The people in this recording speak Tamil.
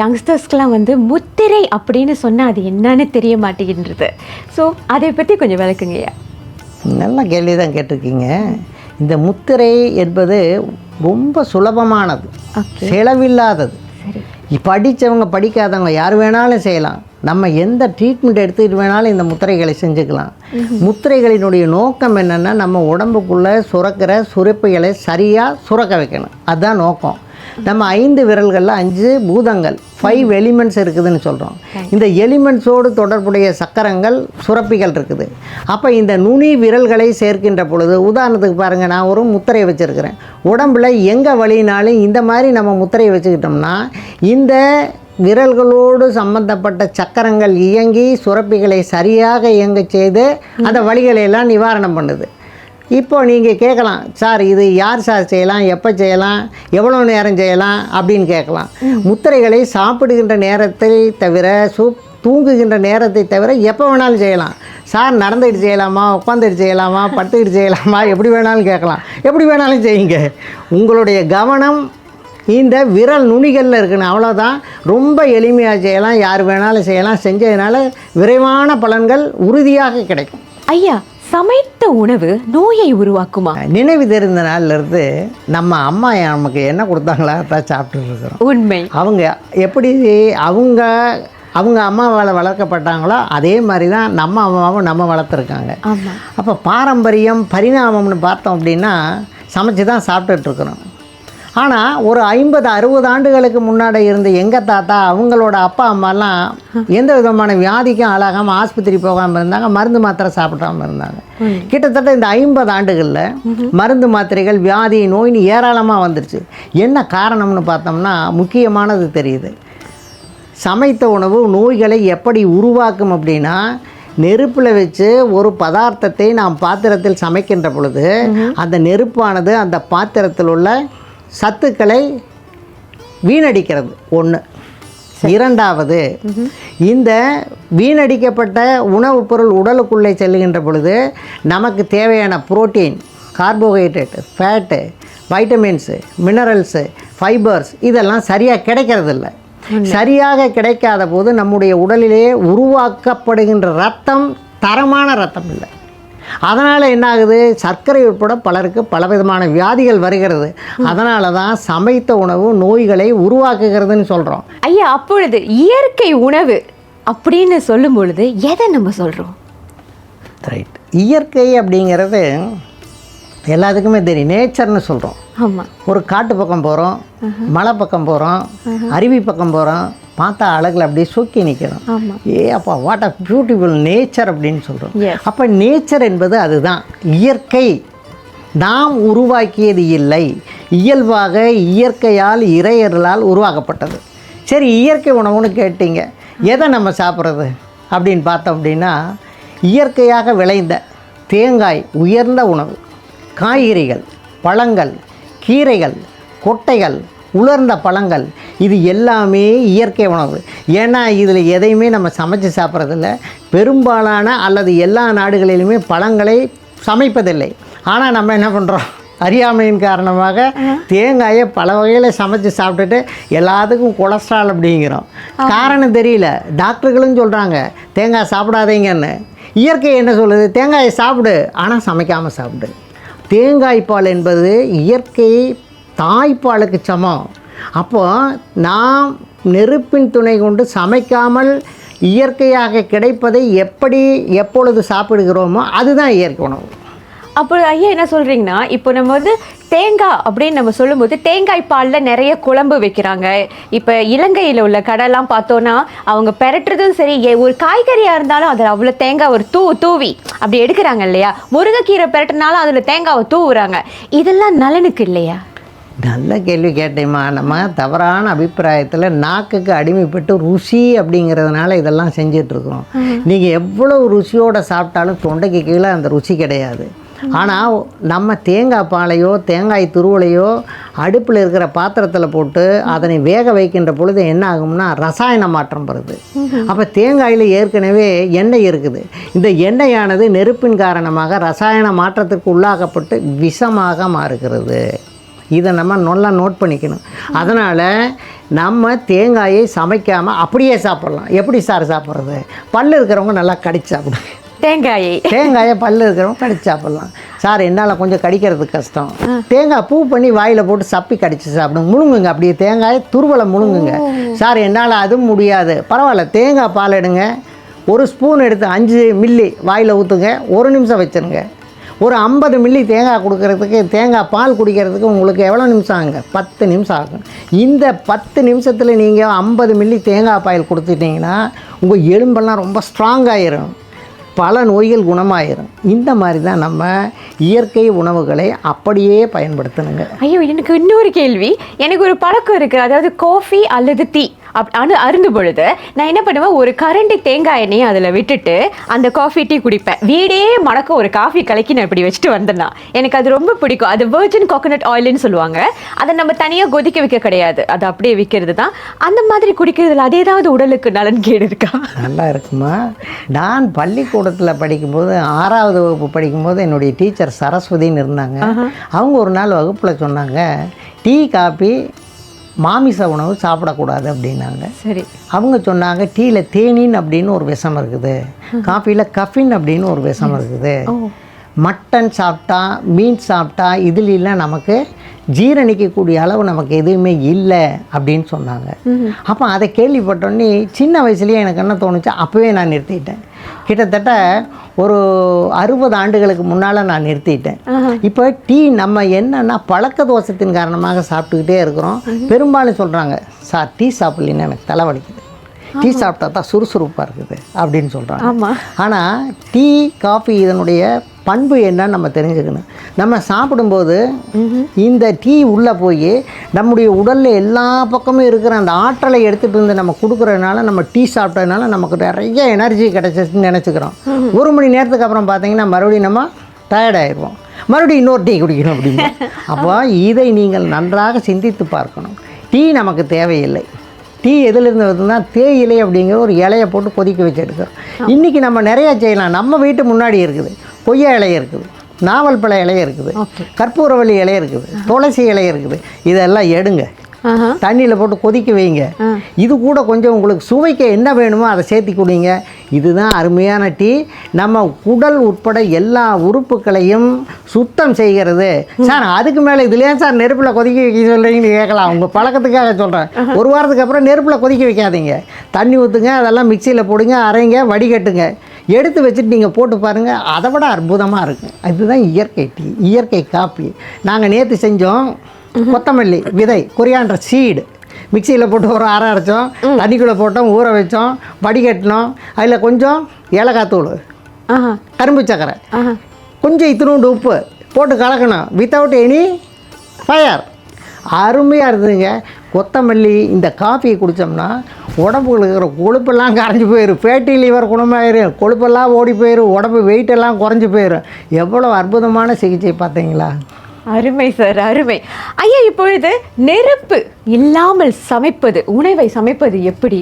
யங்ஸ்டர்ஸ்க்கெலாம் வந்து முத்திரை அப்படின்னு சொன்னால் அது என்னன்னு தெரிய மாட்டேங்கின்றது. ஸோ அதை பற்றி கொஞ்சம் விளக்குங்கய்யா. நல்ல கேள்வி தான் கேட்டிருக்கீங்க. இந்த முத்திரை என்பது ரொம்ப சுலபமானது, செலவில்லாதது. படித்தவங்க படிக்காதவங்க யார் வேணாலும் செய்யலாம். நம்ம எந்த ட்ரீட்மெண்ட் எடுத்துக்கிட்டு வேணாலும் இந்த முத்திரைகளை செஞ்சுக்கலாம். முத்திரைகளினுடைய நோக்கம் என்னென்னா, நம்ம உடம்புக்குள்ளே சுரக்கிற சுரப்பிகளை சரியாக சுரக்க வைக்கணும். அதுதான் நோக்கம். நம்ம 5 விரல்களில் 5 பூதங்கள், 5 எலிமெண்ட்ஸ் இருக்குதுன்னு சொல்கிறோம். இந்த எலிமெண்ட்ஸோடு தொடர்புடைய சக்கரங்கள், சுரப்பிகள் இருக்குது. அப்போ இந்த நுனி விரல்களை சேர்க்கின்ற பொழுது, உதாரணத்துக்கு பாருங்கள், நான் ஒரு முத்திரை வச்சுருக்கிறேன். உடம்பில் எங்கே வலினாலும் இந்த மாதிரி நம்ம முத்திரையை வச்சுக்கிட்டோம்னா இந்த விரல்களோடு சம்பந்தப்பட்ட சக்கரங்கள் இயங்கி சுரப்பிகளை சரியாக இயங்க செய்து அந்த வலிகளையெல்லாம் நிவாரணம் பண்ணுது. இப்போ நீங்கள் கேட்கலாம், சார் இது யார் சார் செய்யலாம், எப்போ செய்யலாம், எவ்வளோ நேரம் செய்யலாம் அப்படின்னு கேட்கலாம். முத்திரைகளை சாப்பிடுகின்ற நேரத்தை தவிர, தூங்குகின்ற நேரத்தை தவிர எப்போ வேணாலும் செய்யலாம். சார் நடந்துக்கிட்டு செய்யலாமா, உட்காந்துட்டு செய்யலாமா, படுத்துக்கிட்டு செய்யலாமா, எப்படி வேணாலும் கேட்கலாம். எப்படி வேணாலும் செய்யுங்க. உங்களுடைய கவனம் இந்த விரல் நுனிகளில் இருக்கணும், அவ்வளோதான். ரொம்ப எளிமையாக செய்யலாம், யார் வேணாலும் செய்யலாம். செஞ்சதுனால விரைவான பலன்கள் உறுதியாக கிடைக்கும். ஐயா, சமைத்த உணவு நோயை உருவாக்குமா? நினைவு தெரிந்த நாள்லேருந்து நம்ம அம்மா நமக்கு என்ன கொடுத்தாங்களா தான் சாப்பிட்டு இருக்கிறோம். உண்மை. அவங்க எப்படி அவங்க அம்மாவால் வளர்க்கப்பட்டாங்களோ அதே மாதிரி தான் நம்ம அம்மாவும் நம்ம வளர்த்துருக்காங்க. அப்போ பாரம்பரியம் பரிணாமம்னு பார்த்தோம் அப்படின்னா சமைச்சு தான் சாப்பிட்டுட்ருக்குறோம். ஆனால் ஒரு 50-60 ஆண்டுகளுக்கு முன்னாடி இருந்த எங்கள் தாத்தா அவங்களோட அப்பா அம்மாலாம் எந்த விதமான வியாதிக்கும் ஆளாகாமல் ஆஸ்பத்திரி போகாமல் இருந்தாங்க, மருந்து மாத்திரை சாப்பிடாமல் இருந்தாங்க. கிட்டத்தட்ட இந்த 50 ஆண்டுகளில் மருந்து மாத்திரைகள், வியாதி, நோயின்னு ஏராளமாக வந்துருச்சு. என்ன காரணம்னு பார்த்தோம்னா முக்கியமானது தெரியுது. சமைத்த உணவு நோய்களை எப்படி உருவாக்கும் அப்படின்னா, நெருப்பில் வச்சு ஒரு பதார்த்தத்தை நாம் பாத்திரத்தில் சமைக்கின்ற பொழுது அந்த நெருப்பானது அந்த பாத்திரத்தில் உள்ள சத்துக்களை வீணடிக்கிறது ஒன்று. இரண்டாவது, இந்த வீணடிக்கப்பட்ட உணவுப் பொருள் உடலுக்குள்ளே செல்லுகின்ற பொழுது நமக்கு தேவையான protein, carbohydrate, fat, vitamins, minerals, fibres இதெல்லாம் சரியாக கிடைக்கிறதில்ல. சரியாக கிடைக்காத போது நம்முடைய உடலிலே உருவாக்கப்படுகின்ற ரத்தம் தரமான ரத்தம் இல்லை. அதனால் என்ன ஆகுது, சர்க்கரை உட்பட பலருக்கு பலவிதமான வியாதிகள் வருகிறது. அதனால தான் சமைத்த உணவு நோய்களை உருவாக்குகிறதுன்னு சொல்கிறோம். ஐயா, அப்பொழுது இயற்கை உணவு அப்படின்னு சொல்லும் பொழுது எதை நம்ம சொல்கிறோம்? ரைட். இயற்கை அப்படிங்கிறது எல்லாத்துக்குமே தெரியும், நேச்சர்னு சொல்கிறோம். ஆமாம். ஒரு காட்டு பக்கம் போகிறோம், மலை பக்கம் போகிறோம், அருவி பக்கம் போகிறோம், பார்த்தா அழகில் அப்படியே சொக்கி நிற்கிறோம். அப்பா வாட் அ பியூட்டிஃபுல் நேச்சர் அப்படின்னு சொல்கிறோம். அப்போ நேச்சர் என்பது அதுதான், இயற்கை. நாம் உருவாக்கியது இல்லை, இயல்பாக இயற்கையால் இறையர்களால் உருவாக்கப்பட்டது. சரி, இயற்கை உணவுன்னு கேட்டீங்க, எதை நம்ம சாப்பிட்றது அப்படின்னு பார்த்தோம் அப்படின்னா, இயற்கையாக விளைந்த தேங்காய் உயர்ந்த உணவு, காய்கறிகள், பழங்கள், கீரைகள், கொட்டைகள், உலர்ந்த பழங்கள், இது எல்லாமே இயற்கை உணவு. ஏன்னா இதில் எதையுமே நம்ம சமைச்சு சாப்பிட்றதில்ல. பெரும்பாலான அல்லது எல்லா நாடுகளிலுமே பழங்களை சமைப்பதில்லை. ஆனால் நம்ம என்ன பண்ணுறோம், அறியாமையின் காரணமாக தேங்காயை பல வகையில் சமைச்சு சாப்பிட்டுட்டு எல்லாத்துக்கும் கொலஸ்ட்ரால் அப்படிங்கிறோம். காரணம் தெரியல. டாக்டர்களும் சொல்கிறாங்க தேங்காய் சாப்பிடாதீங்கன்னு. இயற்கை என்ன சொல்லுது, தேங்காயை சாப்பிடு, ஆனால் சமைக்காமல் சாப்பிடு. தேங்காய் பால் என்பது இயற்கை தாய்ப்பாலுக்கு சமம். அப்போது நாம் நெருப்பின் துணை கொண்டு சமைக்காமல் இயற்கையாக கிடைப்பதை எப்படி எப்பொழுது சாப்பிடுகிறோமோ அதுதான் இயற்கை உணவு. அப்போ ஐயா என்ன சொல்கிறீங்கன்னா, இப்போ நம்ம வந்து தேங்காய் அப்படின்னு நம்ம சொல்லும்போது தேங்காய் பாலில் நிறைய குழம்பு வைக்கிறாங்க. இப்போ இலங்கையில் உள்ள கடைலாம் பார்த்தோன்னா அவங்க பெரட்டுறதும் சரி, ஒரு காய்கறியாக இருந்தாலும் அதில் அவ்வளோ தேங்காய் ஒரு தூவி அப்படி எடுக்கிறாங்க இல்லையா? முருங்கைக்கீரை பெரட்டினாலும் அதில் தேங்காவை தூவுறாங்க. இதெல்லாம் நலனுக்கு இல்லையா? நல்ல கேள்வி கேட்டேம்மா. நம்ம தவறான அபிப்பிராயத்தில் நாக்குக்கு அடிமைப்பட்டு ருசி அப்படிங்கிறதுனால இதெல்லாம் செஞ்சிட்ருக்குறோம். நீங்கள் எவ்வளோ ருசியோடு சாப்பிட்டாலும் தொண்டைக்கு கீழே அந்த ருசி கிடையாது. ஆனால் நம்ம தேங்காய் பாலையோ தேங்காய் துருவலையோ அடுப்பில் இருக்கிற பாத்திரத்தில் போட்டு அதனை வேக வைக்கின்ற பொழுது என்ன ஆகும்னா ரசாயன மாற்றம் வருது. அப்போ தேங்காயில் ஏற்கனவே எண்ணெய் இருக்குது. இந்த எண்ணெயானது நெருப்பின் காரணமாக ரசாயன மாற்றத்திற்கு உள்ளாகப்பட்டு விஷமாக மாறுகிறது. இதை நம்ம நல்லா நோட் பண்ணிக்கணும். அதனால் நம்ம தேங்காயை சமைக்காமல் அப்படியே சாப்பிட்லாம். எப்படி சார் சாப்பிட்றது? பல்லு இருக்கிறவங்க நல்லா கடிச்சு சாப்பிடுங்க. தேங்காயை பல்லு இருக்கிறவங்க கடிச்சு சாப்பிட்லாம். சார் என்னால் கொஞ்சம் கடிக்கிறதுக்கு கஷ்டம், தேங்காய் பூ பண்ணி வாயில் போட்டு சப்பி கடிச்சு சாப்பிடுங்க. முழுங்குங்க, அப்படியே தேங்காயை துருவலை முழுங்குங்க. சார் என்னால் அதுவும் முடியாது, பரவாயில்ல, தேங்காய் பால் எடுங்க, ஒரு ஸ்பூன் எடுத்து 5 மில்லி வாயில் ஊற்றுங்க, 1 நிமிஷம் வச்சுருங்க. ஒரு 50 மில்லி தேங்காய் கொடுக்கறதுக்கு, தேங்காய் பால் குடிக்கிறதுக்கு உங்களுக்கு எவ்வளோ நிமிஷம் ஆகுங்க? 10 நிமிஷம் ஆகும். இந்த 10 நிமிஷத்தில் நீங்கள் 50 மில்லி தேங்காய் பால் கொடுத்துட்டிங்கன்னா உங்கள் எலும்பெல்லாம் ரொம்ப ஸ்ட்ராங்காகிடும், பல நோய்கள் குணமாயிரும். இந்த மாதிரி தான் நம்ம இயற்கை உணவுகளை அப்படியே பயன்படுத்தணுங்க. ஐயோ, எனக்கு இன்னொரு கேள்வி. எனக்கு ஒரு பழக்கம் இருக்குது, அதாவது காஃபி அல்லது டீ அருந்து பொழுது நான் என்ன பண்ணுவேன், ஒரு கரண்டி தேங்காய் எண்ணெயை அதில் விட்டுட்டு அந்த காஃபி டீ குடிப்பேன். வீடே மணக்க ஒரு காஃபி கலக்கி நான் இப்படி வச்சுட்டு வந்தேன்னா எனக்கு அது ரொம்ப பிடிக்கும். அது வெர்ஜின் கோகோனட் ஆயில்னு சொல்லுவாங்க. அதை நம்ம தனியாக கொதிக்க வைக்க கிடையாது, அது அப்படியே விற்கிறது தான். அந்த மாதிரி குடிக்கிறதுல அது ஏதாவது உடலுக்கு நலன் கேடு இருக்கா? நல்லா இருக்குமா? நான் பள்ளிக்கூடத்தில் படிக்கும்போது 6வது வகுப்பு படிக்கும்போது என்னுடைய டீச்சர் சரஸ்வதின்னு இருந்தாங்க. அவங்க ஒரு நாள் வகுப்பில் சொன்னாங்க, டீ காபி மாமிச உணவு சாப்பிடக்கூடாது அப்படின்னாங்க. சரி. அவங்க சொன்னாங்க, டீயில் தேனின் அப்படின்னு ஒரு விஷம் இருக்குது, காஃபியில் கஃபின் அப்படின்னு ஒரு விஷம் இருக்குது, மட்டன் சாப்பிட்டா மீன் சாப்பிட்டா இதுலாம் நமக்கு ஜீரணிக்கக்கூடிய அளவு நமக்கு எதுவுமே இல்லை அப்படின்னு சொன்னாங்க. அப்போ அதை கேள்விப்பட்டோன்னே சின்ன வயசுலேயே எனக்கு என்ன தோணுச்சு, அப்போவே நான் நிறுத்திட்டேன். கிட்டத்தட்ட ஒரு 60 ஆண்டுகளுக்கு முன்னால் நான் நிறுத்திட்டேன். இப்போ டீ நம்ம என்னன்னா பழக்க தோஷத்தின் காரணமாக சாப்பிட்டுக்கிட்டே இருக்கிறோம். பெரும்பாலும் சொல்கிறாங்க, சார் டீ சாப்பிட்லின்னா எனக்கு தலைவலிக்குது, டீ சாப்பிட்டா தான் சுறுசுறுப்பாக இருக்குது அப்படின்னு சொல்கிறாங்க. ஆனால் டீ காஃபி இதனுடைய பண்பு என்னன்னு நம்ம தெரிஞ்சுக்கணும். நம்ம சாப்பிடும்போது இந்த டீ உள்ளே போய் நம்முடைய உடலில் எல்லா பக்கமும் இருக்கிற அந்த ஆற்றலை எடுத்துகிட்டு வந்து நம்ம கொடுக்குறதுனால, நம்ம டீ சாப்பிட்டதுனால நமக்கு நிறைய எனர்ஜி கிடைச்சின்னு நினச்சிக்கிறோம். 1 மணி நேரத்துக்கு அப்புறம் பார்த்திங்கன்னா மறுபடியும் நம்ம டயர்டாகிடுவோம், மறுபடியும் இன்னொரு டீ குடிக்கணும் அப்படின்னு. அப்போ இதை நீங்கள் நன்றாக சிந்தித்து பார்க்கணும். டீ நமக்கு தேவையில்லை. டீ எதுலேருந்து வருதுன்னா தேயிலை அப்படிங்கிற ஒரு இலையை போட்டு கொதிக்க வச்சு எடுக்கிறோம். இன்றைக்கி நம்ம நிறையா செய்யலாம். நம்ம வீட்டு முன்னாடி இருக்குது, கொய்யா இலை இருக்குது, நாவல் பழ இலை இருக்குது, கற்பூரவள்ளி இலை இருக்குது, துளசி இலை இருக்குது. இதெல்லாம் எடுங்க, தண்ணியில் போட்டு கொதிக்க வைங்க. இது கூட கொஞ்சம் உங்களுக்கு சுவைக்க என்ன வேணுமோ அதை சேர்த்தி குடிங்க. இதுதான் அருமையான டீ. நம்ம உடல் உட்பட எல்லா உறுப்புகளையும் சுத்தம் செய்கிறது. சார் அதுக்கு மேலே இதுலேயே சார் நெருப்பில் கொதிக்க வைக்க சொல்கிறீங்கன்னு கேட்கலாம். உங்கள் பழக்கத்துக்காக சொல்கிறேன். 1 வாரத்துக்கு அப்புறம் நெருப்பில் கொதிக்க வைக்காதீங்க, தண்ணி ஊற்றுங்க, அதெல்லாம் மிக்சியில் போடுங்க, அரைங்க, வடிகட்டுங்க, எடுத்து வச்சுட்டு நீங்கள் போட்டு பாருங்கள், அதை விட அற்புதமாக இருக்கும். அதுதான் இயற்கை டீ, இயற்கை காப்பி. நாங்கள் நேற்று செஞ்சோம், கொத்தமல்லி விதை, கொரியாண்டர் சீடு மிக்சியில் போட்டு ஒரு அரை அரைச்சோம், தண்ணிக்குள்ளே போட்டோம், ஊற வச்சோம், வடிகட்டினோம். அதில் கொஞ்சம் ஏலக்காய் தூள், கரும்பு சக்கரை, கொஞ்சம் இத்தினூண்டு உப்பு போட்டு கலக்கணும், வித்தவுட் எனி ஃபயர். அருமையாக இருந்ததுங்க. கொத்தமல்லி இந்த காஃபியை குடித்தோம்னா உடம்புல இருக்கிற கொழுப்பெல்லாம் கரைஞ்சி போயிடும், ஃபேட்டி லிவர் குணமாயிரும், கொழுப்பெல்லாம் ஓடி போயிடும், உடம்பு வெயிட்டெல்லாம் குறைஞ்சி போயிடும். எவ்வளோ அற்புதமான சிகிச்சை பார்த்தீங்களா? அருமை சார், அருமை. ஐயா, இப்பொழுது நெருப்பு இல்லாமல் சமைப்பது, உணவை சமைப்பது எப்படி?